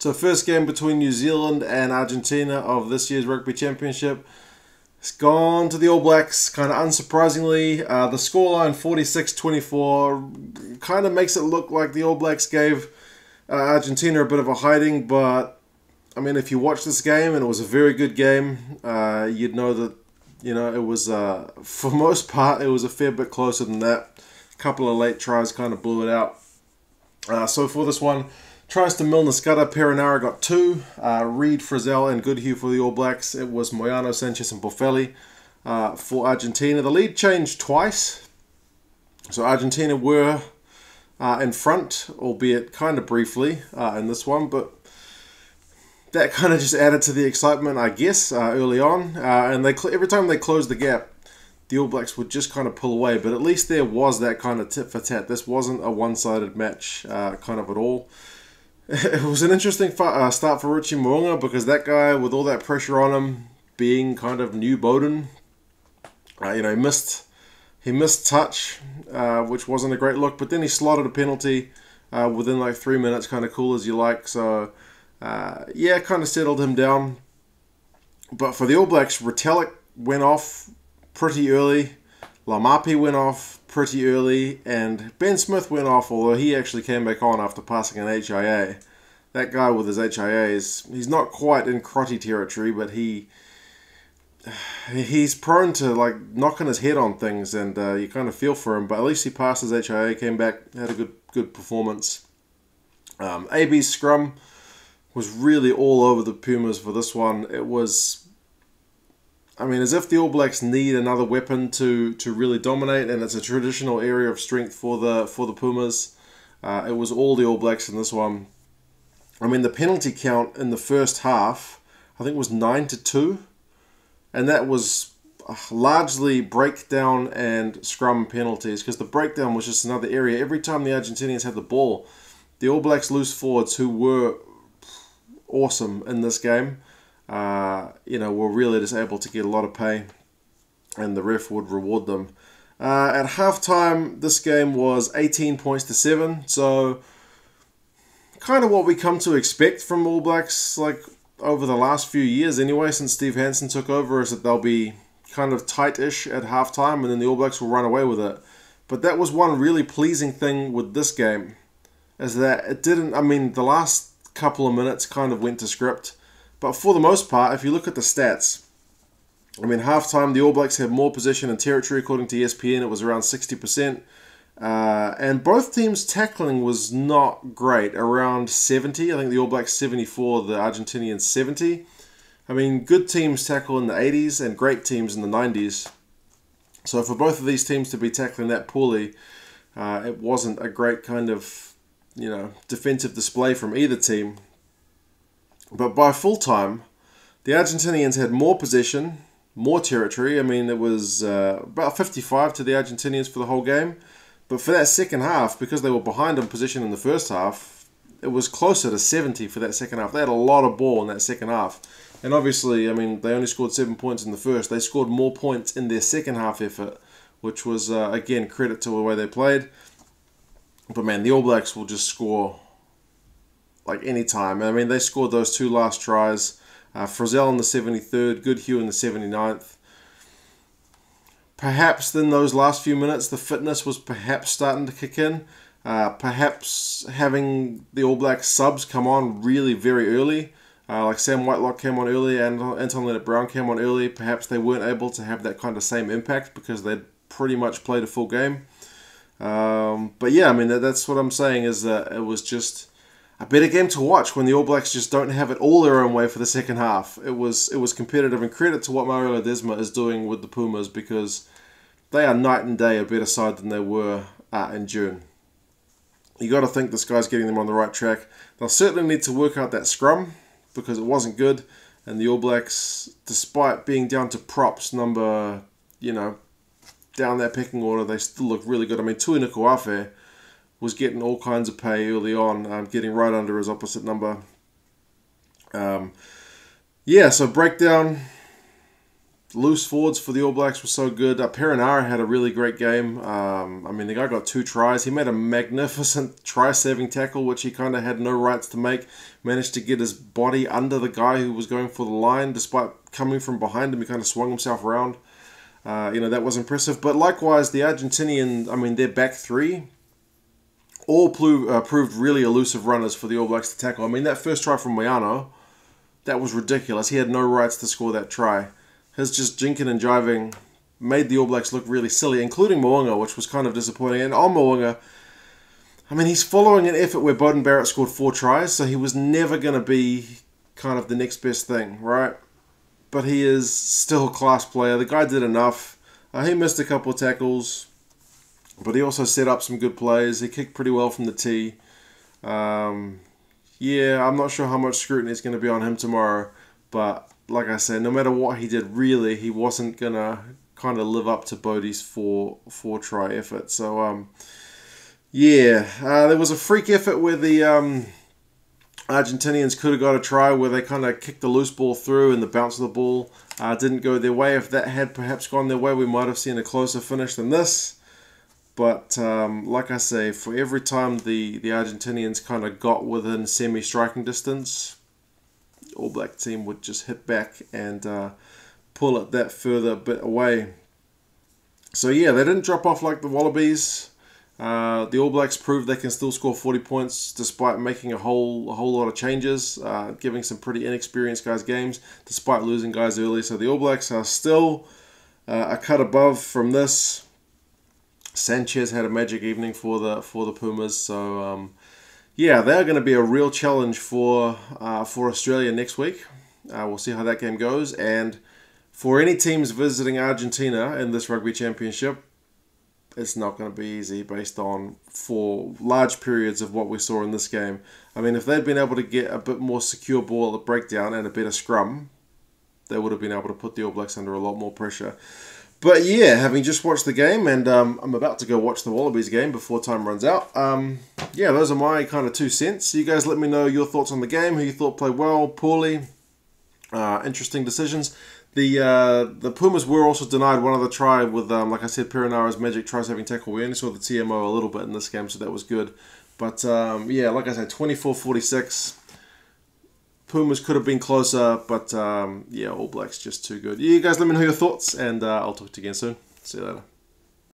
So first game between New Zealand and Argentina of this year's Rugby Championship. It's gone to the All Blacks, kind of unsurprisingly. The scoreline 46-24 kind of makes it look like the All Blacks gave Argentina a bit of a hiding, but I mean, if you watch this game, and it was a very good game, you'd know that, it was, for most part, it was a fair bit closer than that. A couple of late tries kind of blew it out. So for this one, tries to Milner Scudder, Perinara got 2, Reed, Frizzell and Goodhue for the All Blacks. It was Moyano, Sanchez and Boffelli for Argentina. The lead changed twice. So Argentina were in front, albeit kind of briefly in this one, but that kind of just added to the excitement, I guess, early on. And every time they closed the gap, the All Blacks would just kind of pull away. But at least there was that kind of tit for tat. This wasn't a one-sided match kind of at all. It was an interesting start for Richie Mo'unga, because that guy, with all that pressure on him, being kind of new Bowden, he missed touch, which wasn't a great look. But then he slotted a penalty within like 3 minutes, kind of cool as you like. So, kind of settled him down. But for the All Blacks, Retallick went off pretty early. Lamapi went off pretty early, and Ben Smith went off, although he actually came back on after passing an HIA. That guy with his HIAs, he's not quite in Crotty territory, but he's prone to like knocking his head on things, and you kind of feel for him. But at least he passed his HIA, came back, had a good performance. AB's scrum was really all over the Pumas for this one. It was, as if the All Blacks need another weapon to really dominate, and it's a traditional area of strength for the Pumas. It was all the All Blacks in this one. The penalty count in the first half, I think, was 9-2, and that was largely breakdown and scrum penalties, because the breakdown was just another area. Every time the Argentinians had the ball, the All Blacks loose forwards, who were awesome in this game, were really just able to get a lot of pay, and the ref would reward them. At halftime, this game was 18 points to 7, so kind of what we come to expect from All Blacks, like over the last few years anyway, since Steve Hansen took over, is that they'll be kind of tight-ish at halftime, and then the All Blacks will run away with it. But that was one really pleasing thing with this game, is that it didn't, the last couple of minutes kind of went to script. But for the most part, if you look at the stats, halftime, the All Blacks had more possession and territory. According to ESPN, it was around 60%. And both teams' tackling was not great, around 70. I think the All Blacks 74, the Argentinians 70. Good teams tackle in the 80s and great teams in the 90s. So for both of these teams to be tackling that poorly, it wasn't a great kind of, defensive display from either team. But by full time, the Argentinians had more possession, more territory. It was about 55 to the Argentinians for the whole game. But for that second half, because they were behind on possession in the first half, it was closer to 70 for that second half. They had a lot of ball in that second half. And obviously, they only scored 7 points in the first. They scored more points in their second half effort, which was, again, credit to the way they played. But, man, the All Blacks will just score like any time. They scored those 2 last tries. Frizzell in the 73rd, Goodhue in the 79th. Perhaps in those last few minutes, the fitness was perhaps starting to kick in. Perhaps having the All Blacks subs come on really very early, like Sam Whitelock came on early and Anton Leonard-Brown came on early. Perhaps they weren't able to have that kind of same impact because they'd pretty much played a full game. But yeah, that's what I'm saying, is that it was just a better game to watch when the All Blacks just don't have it all their own way for the second half. It was competitive, and credit to what Mario Ledesma is doing with the Pumas, because they are night and day a better side than they were in June. You got to think this guy's getting them on the right track. They'll certainly need to work out that scrum, because it wasn't good, and the All Blacks, despite being down to props number, down that pecking order, they still look really good. Tui Nukuafe was getting all kinds of pay early on, getting right under his opposite number. So breakdown, loose forwards for the All Blacks were so good. Perenara had a really great game. I mean, the guy got 2 tries. He made a magnificent try-saving tackle, which he kind of had no rights to make. Managed to get his body under the guy who was going for the line. Despite coming from behind him, he kind of swung himself around. That was impressive. But likewise, the Argentinian, I mean, their back three all proved really elusive runners for the All Blacks to tackle. I mean, that first try from Moyano, that was ridiculous. He had no rights to score that try. His just jinking and jiving made the All Blacks look really silly, including Mo'unga, which was kind of disappointing. And on Mo'unga, I mean, he's following an effort where Beauden Barrett scored 4 tries, so he was never going to be kind of the next best thing, right? But he is still a class player. The guy did enough. He missed a couple of tackles, but he also set up some good plays. He kicked pretty well from the tee. Yeah, I'm not sure how much scrutiny is going to be on him tomorrow, but like I said, no matter what he did, really, he wasn't going to kind of live up to Bodie's 4 try effort. So, there was a freak effort where the Argentinians could have got a try where they kind of kicked the loose ball through and the bounce of the ball didn't go their way. If that had perhaps gone their way, we might have seen a closer finish than this. But like I say, for every time the Argentinians kind of got within semi-striking distance, the All Black team would just hit back and pull it that further bit away. So yeah, they didn't drop off like the Wallabies. The All Blacks proved they can still score 40 points despite making a whole lot of changes, giving some pretty inexperienced guys games, despite losing guys early. So the All Blacks are still a cut above from this. Sanchez had a magic evening for the Pumas, so they're going to be a real challenge for Australia next week. We'll see how that game goes, and for any teams visiting Argentina in this Rugby Championship, it's not going to be easy based on 4 large periods of what we saw in this game. I mean, if they'd been able to get a bit more secure ball at breakdown and a better scrum, they would have been able to put the All Blacks under a lot more pressure. But yeah, having just watched the game, and I'm about to go watch the Wallabies game before time runs out. Those are my kind of 2 cents. You guys let me know your thoughts on the game, who you thought played well, poorly, interesting decisions. The Pumas were also denied one other try with, like I said, Perenara's magic try-saving tackle. We only saw the TMO a little bit in this game, so that was good. But like I said, 24-46. Pumas could have been closer, but All Blacks just too good. You guys let me know your thoughts, and I'll talk to you again soon. See you later.